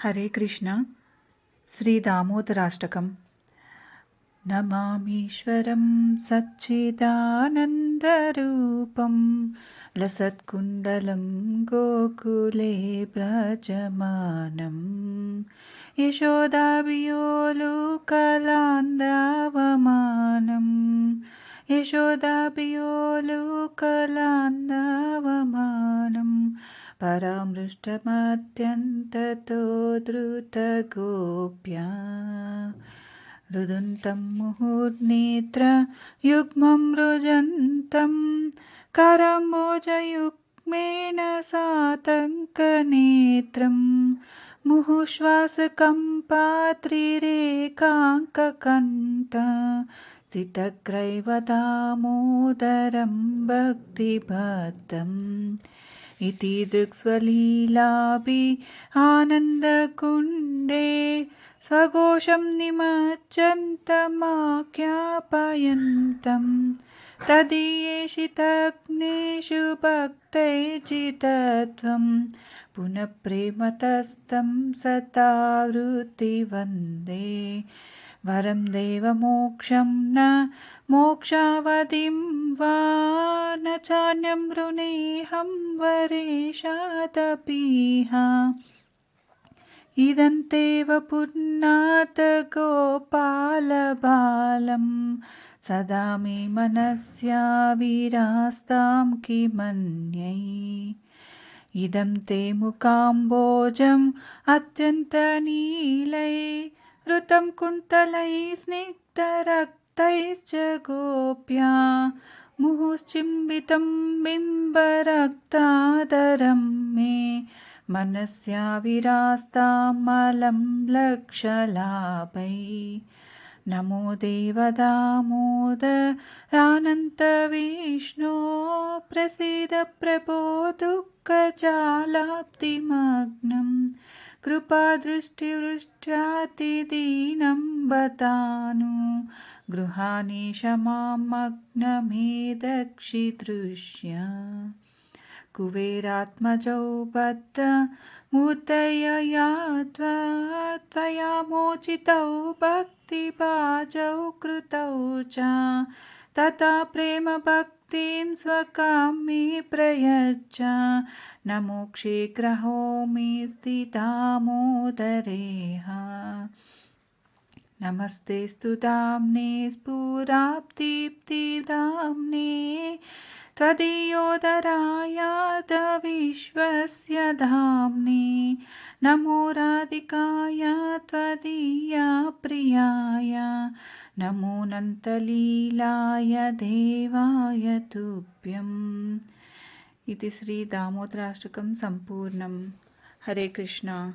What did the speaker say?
हरे कृष्ण। श्री दामोदराष्टकम्। नमामीश्वरं सच्चिदानन्दरूपं लसत्कुण्डलं गोकुले व्रजमानं यशोदाभियोलुकलान्दवमानं परामृष्टमत्यन्ततो द्रुतगोप्या रुदन्तं मुहुर्नेत्रयुग्मं रुजन्तं करम्बोजयुग्मेन सातङ्कनेत्रं मुहुश्वासकम्पात्रिरेकाङ्ककण्ठ सितग्रैवदामोदरं भक्तिभद्रम् इति दृक्स्वलीलाभि आनन्दकुण्डे स्वघोषं निमज्जन्तमाख्यापयन्तं तदीयेषितग्नेषु भक्तैर्जितत्वं पुनः प्रेमतस्तं सतावृत्ति वन्दे वरं देवमोक्षं न मोक्षावधिं वा न चान्यं वृणेऽहं वरेशादपीह इदन्तेव पुन्नाथ गोपालबालं सदा मे मनस्याविरास्तां किमन्यै इदं ते मुकाम्बोजम् अत्यन्तनीलै ऋतं कुन्तलैः स्निग्धरक्तैश्च गोप्या मुहुश्चिम्बितं बिम्बरक्तादरं मे मनस्याविरास्तामलं लक्षलाभै नमो देवदामोदरानन्तविष्णो प्रसीद प्रभो दुःखजालाब्धिमग्नं कृपादृष्टिवृष्ट्यातिदीनं बतानु गृहाणीश मां मग्नमेदक्षिदृश्य कुबेरात्मजौ बद्धमुदयया त्वया मोचितौ भक्तिभाजौ कृतौ च तथा प्रेमभक्तिं स्वकां मे प्रयच्छ न मोक्षे ग्रहोमि स्थितामोदरेह नमस्तेस्तु दाम्ने स्फुराब्धिदाम्ने त्वदीयोदरायाद धाम्ने नमो राधिकाय त्वदीया प्रियाय नमो नन्तलीलाय देवाय तुभ्यम्। इति श्री दामोदराष्टकं सम्पूर्णम्। हरे कृष्ण।